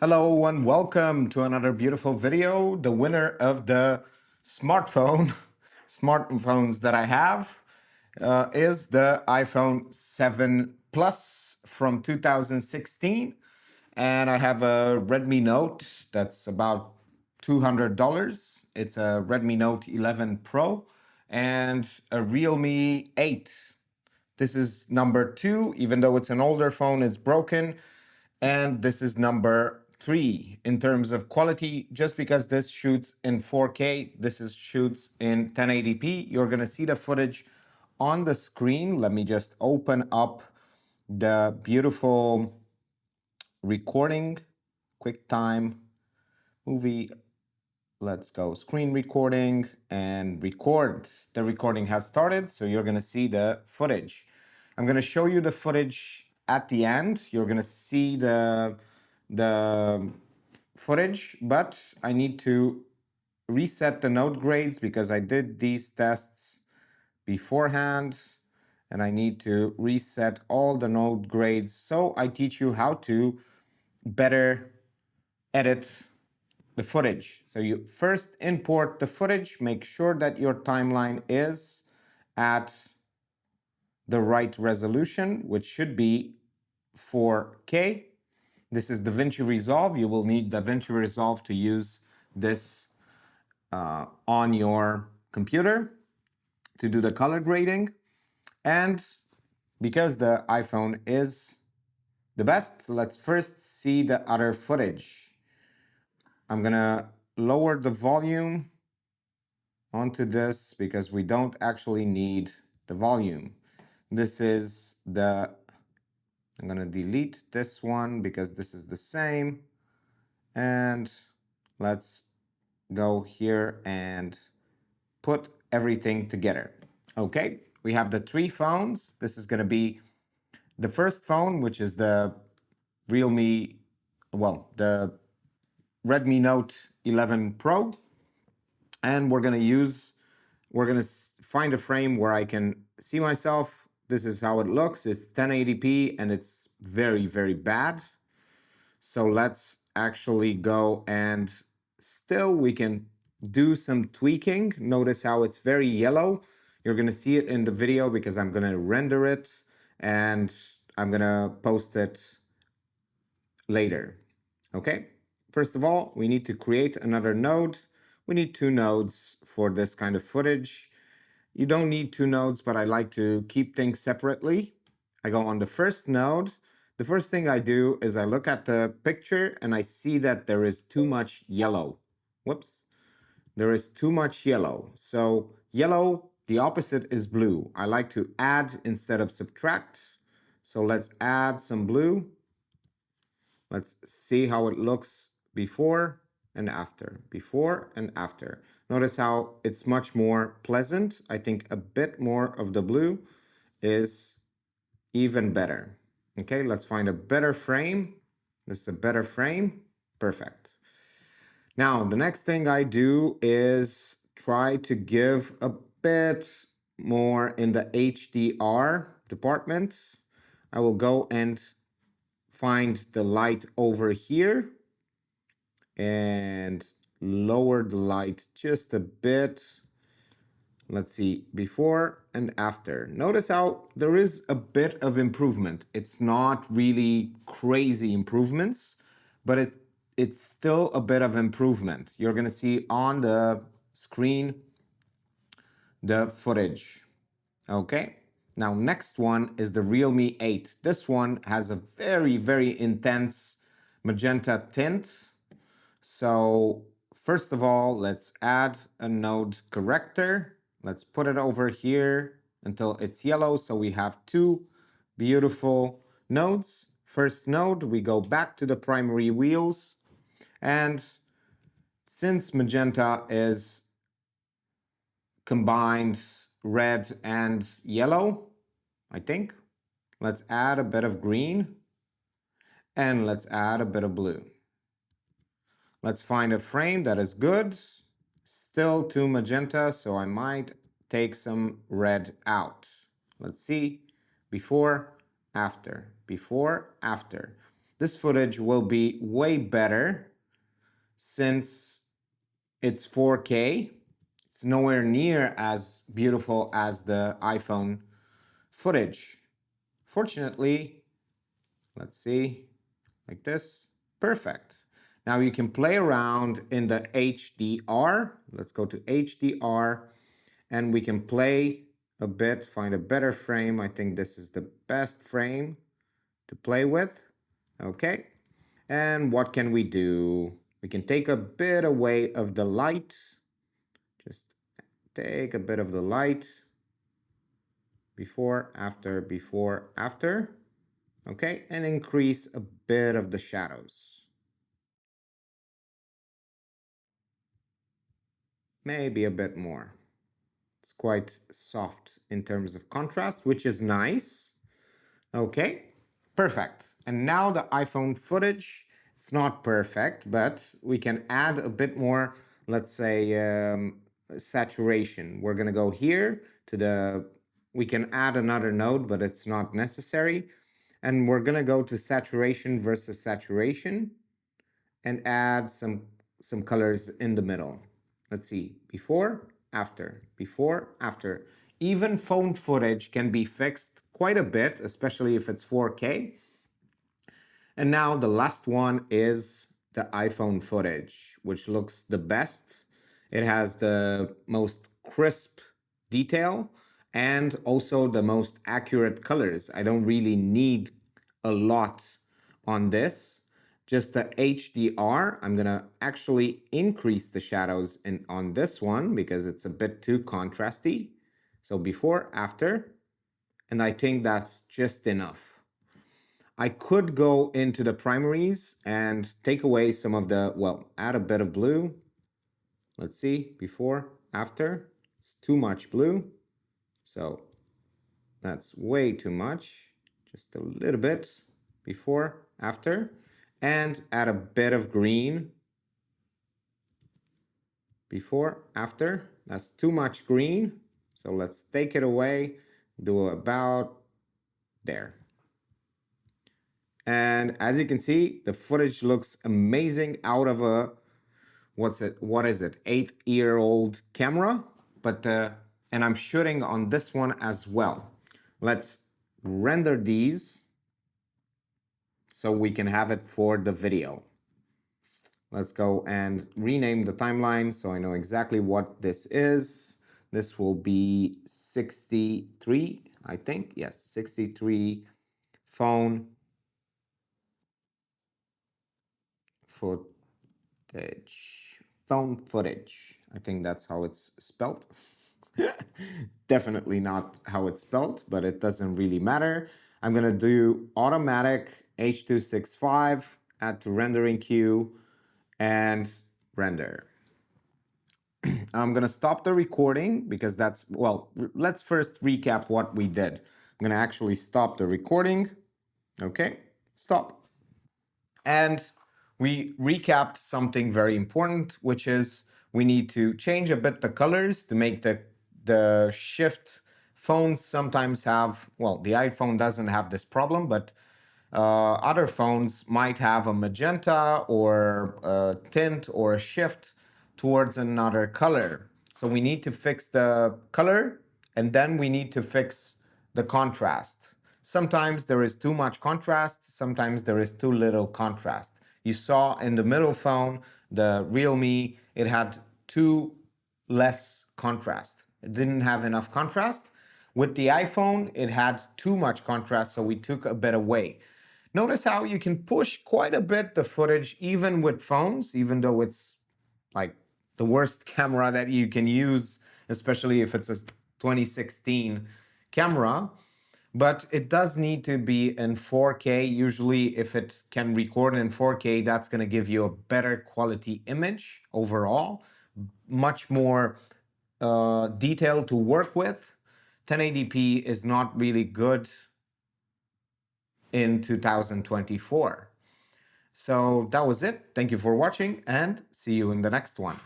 Hello and welcome to another beautiful video. The winner of the smartphones that I have is the iPhone 7 Plus from 2016. And I have a Redmi Note that's about $200. It's a Redmi Note 11 Pro and a Realme 8. This is number 2, even though it's an older phone, it's broken. And this is number 3 in terms of quality. Just because this shoots in 4K, shoots in 1080p. You're gonna see the footage on the screen. Let me just open up the beautiful recording, QuickTime movie. Let's go screen recording and record. The recording has started, so you're gonna see the footage. I'm gonna show you the footage at the end. You're gonna see the footage, but I need to reset the node grades because I did these tests beforehand and I need to reset all the node grades. So I teach you how to better edit the footage. So you first import the footage, make sure that your timeline is at the right resolution, which should be 4K. This is DaVinci Resolve. You will need DaVinci Resolve to use this on your computer to do the color grading. And because the iPhone is the best, let's first see the other footage. I'm gonna lower the volume onto this because we don't actually need the volume. This is the, I'm gonna delete this one because this is the same. And let's go here and put everything together. Okay, we have the 3 phones. This is gonna be the first phone, which is the Realme, the Redmi Note 11 Pro. And we're gonna find a frame where I can see myself. This is how it looks. It's 1080p and it's very, very bad. So let's actually go and still we can do some tweaking. Notice how it's very yellow. You're gonna see it in the video because I'm gonna render it and I'm gonna post it later. Okay, first of all, we need to create another node. We need 2 nodes for this kind of footage. You don't need 2 nodes, but I like to keep things separately. I go on the first node. The first thing I do is I look at the picture and I see that there is too much yellow. Whoops. There is too much yellow. So yellow, the opposite is blue. I like to add instead of subtract. So let's add some blue. Let's see how it looks before and after. Before and after. Notice how it's much more pleasant. I think a bit more of the blue is even better. Okay, let's find a better frame. This is a better frame. Perfect. Now, the next thing I do is try to give a bit more in the HDR department. I will go and find the light over here and lower the light just a bit. Let's see, before and after. Notice how there is a bit of improvement. It's not really crazy improvements, but it's still a bit of improvement. You're gonna see on the screen the footage. Okay, now next one is the Realme 8. This one has a very, very intense magenta tint. So first of all, let's add a node corrector. Let's put it over here until it's yellow. So we have 2 beautiful nodes. First node, we go back to the primary wheels. And since magenta is combined red and yellow, I think, let's add a bit of green and let's add a bit of blue. Let's find a frame that is good. Still too magenta, so I might take some red out. Let's see. Before, after. Before, after. this footage will be way better since it's 4K. It's nowhere near as beautiful as the iPhone footage. Fortunately, let's see, like this, perfect. Now you can play around in the HDR. Let's go to HDR and we can play a bit, find a better frame. I think this is the best frame to play with. Okay. And what can we do? We can take a bit away of the light. Just take a bit of the light. Before, after. Okay. And increase a bit of the shadows. Maybe a bit more. It's quite soft in terms of contrast, which is nice. Okay, perfect. And now the iPhone footage, it's not perfect, but we can add a bit more, let's say, saturation. We're gonna go here to the, we can add another node, but it's not necessary. And we're gonna go to saturation versus saturation and add some colors in the middle. Let's see, before, after, before, after. Even phone footage can be fixed quite a bit, especially if it's 4K. And now the last one is the iPhone footage, which looks the best. It has the most crisp detail and also the most accurate colors. I don't really need a lot on this. Just the HDR, I'm gonna actually increase the shadows on this one because it's a bit too contrasty. So before, after, and I think that's just enough. I could go into the primaries and take away some of the, well, add a bit of blue. Let's see, before, after, it's too much blue. So that's way too much, just a little bit, before, after. And add a bit of green. Before, after, that's too much green. So let's take it away, do about there. And as you can see, the footage looks amazing out of a, what is it, 8-year-old camera. But, and I'm shooting on this one as well. Let's render these so we can have it for the video. Let's go and rename the timeline so I know exactly what this is. This will be 63, I think. Yes, 63 phone footage. Phone footage. I think that's how it's spelled. Definitely not how it's spelled, but it doesn't really matter. I'm going to do automatic H.265, add to rendering queue, and render. I'm going to stop the recording because that's, well, let's first recap what we did. I'm going to actually stop the recording. Okay, stop. And we recapped something very important, which is we need to change a bit the colors to make the shift. Phones sometimes have, well, the iPhone doesn't have this problem, but other phones might have a magenta or a tint or a shift towards another color. So we need to fix the color and then we need to fix the contrast. Sometimes there is too much contrast, sometimes there is too little contrast. You saw in the middle phone, the Realme, it had too less contrast. It didn't have enough contrast. With the iPhone, it had too much contrast, so we took a bit away. Notice how you can push quite a bit the footage even with phones, even though it's like the worst camera that you can use, especially if it's a 2016 camera. But it does need to be in 4K. Usually if it can record in 4K, that's going to give you a better quality image overall, much more detail to work with. 1080p is not really good in 2024. So that was it. Thank you for watching and see you in the next one.